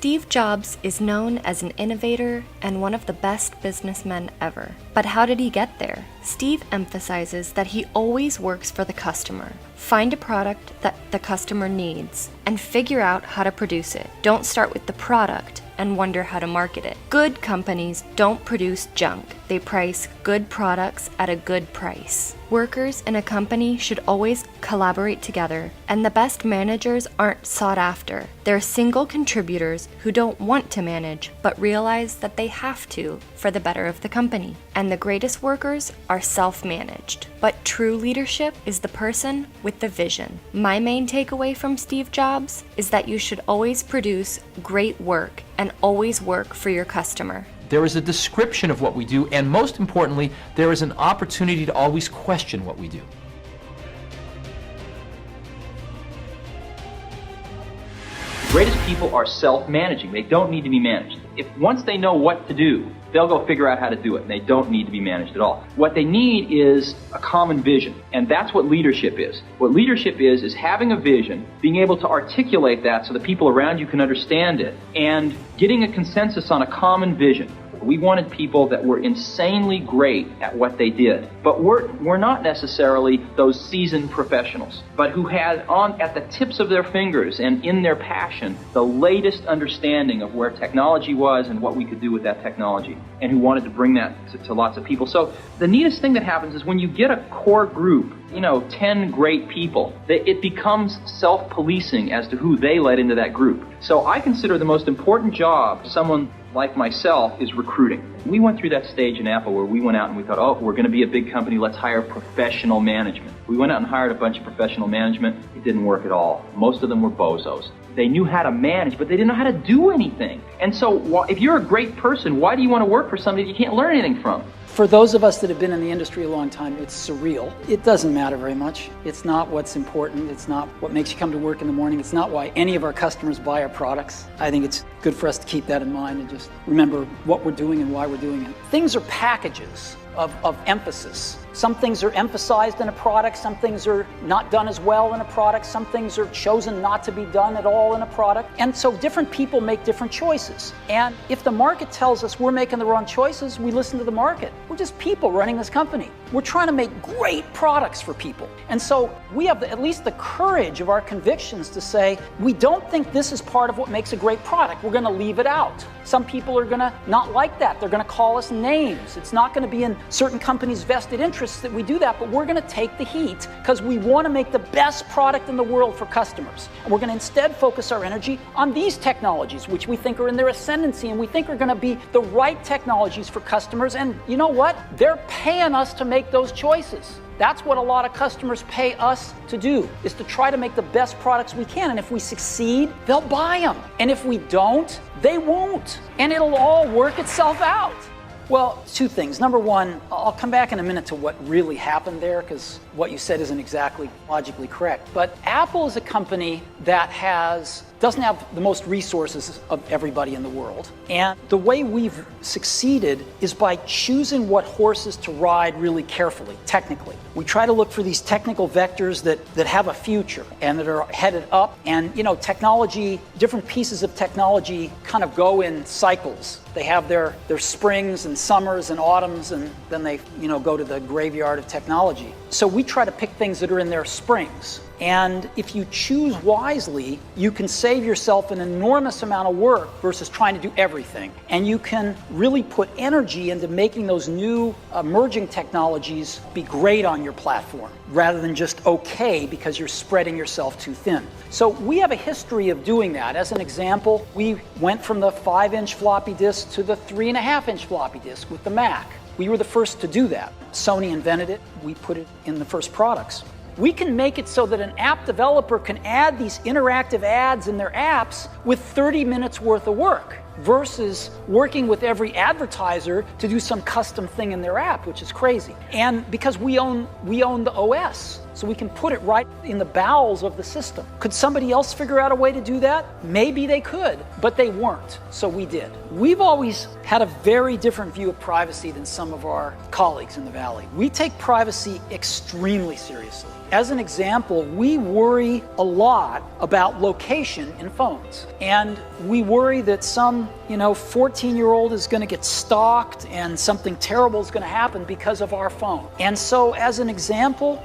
Steve Jobs is known as an innovator and one of the best businessmen ever. But how did he get there? Steve emphasizes that he always works for the customer. Find a product that the customer needs and figure out how to produce it. Don't start with the product and wonder how to market it. Good companies don't produce junk. They price good products at a good price. Workers in a company should always collaborate together, and the best managers aren't sought after. They're single contributors who don't want to manage, but realize that they have to for the better of the company. And the greatest workers are self-managed. But true leadership is the person with the vision. My main takeaway from Steve Jobs is that you should always produce great work and always work for your customer. There is a description of what we do, and most importantly, there is an opportunity to always question what we do. The greatest people are self-managing. They don't need to be managed. If once they know what to do, they'll go figure out how to do it, and they don't need to be managed at all. What they need is a common vision, and that's what leadership is. What leadership is having a vision, being able to articulate that so the people around you can understand it, and getting a consensus on a common vision. We wanted people that were insanely great at what they did, but we're not necessarily those seasoned professionals, but who had on at the tips of their fingers and in their passion the latest understanding of where technology was and what we could do with that technology, and who wanted to bring that to lots of people. So the neatest thing that happens is when you get a core group, 10 great people, it becomes self-policing as to who they let into that group. So I consider the most important job someone like myself is recruiting. We went through that stage in Apple where we went out and we thought, oh, we're going to be a big company, let's hire professional management. We went out and hired a bunch of professional management. It didn't work at all. Most of them were bozos. They knew how to manage, but they didn't know how to do anything. And so if you're a great person, why do you want to work for somebody you can't learn anything from? For those of us that have been in the industry a long time, it's surreal. It doesn't matter very much. It's not what's important. It's not what makes you come to work in the morning. It's not why any of our customers buy our products. I think it's good for us to keep that in mind and just remember what we're doing and why we're doing it. Things are packages of emphasis. Some things are emphasized in a product, some things are not done as well in a product, some things are chosen not to be done at all in a product. And so different people make different choices. And if the market tells us we're making the wrong choices, we listen to the market. We're just people running this company. We're trying to make great products for people. And so we have at least the courage of our convictions to say, we don't think this is part of what makes a great product. We're going to leave it out. Some people are going to not like that. They're going to call us names. It's not going to be in certain companies' vested interests that we do that, but we're going to take the heat because we want to make the best product in the world for customers. And we're going to instead focus our energy on these technologies, which we think are in their ascendancy and we think are going to be the right technologies for customers. And you know what? They're paying us to make those choices. That's what a lot of customers pay us to do, is to try to make the best products we can. And if we succeed, they'll buy them. And if we don't, they won't. And it'll all work itself out. Well, two things. Number one, I'll come back in a minute to what really happened there, because what you said isn't exactly logically correct. But Apple is a company that doesn't have the most resources of everybody in the world. And the way we've succeeded is by choosing what horses to ride really carefully, technically. We try to look for these technical vectors that have a future and that are headed up. And, technology, different pieces of technology kind of go in cycles. They have their springs and summers and autumns, and then they, go to the graveyard of technology. So we try to pick things that are in their springs. And if you choose wisely, you can save yourself an enormous amount of work versus trying to do everything. And you can really put energy into making those new emerging technologies be great on your platform, rather than just okay because you're spreading yourself too thin. So we have a history of doing that. As an example, we went from the 5-inch floppy disk to the 3.5-inch floppy disk with the Mac. We were the first to do that. Sony invented it. We put it in the first products. We can make it so that an app developer can add these interactive ads in their apps with 30 minutes worth of work. versus working with every advertiser to do some custom thing in their app, which is crazy. And because we own the OS, so we can put it right in the bowels of the system. Could somebody else figure out a way to do that? Maybe they could, but they weren't, so we did. We've always had a very different view of privacy than some of our colleagues in the Valley. We take privacy extremely seriously. As an example, we worry a lot about location in phones. And we worry that some, 14-year-old is going to get stalked and something terrible is going to happen because of our phone. And so as an example,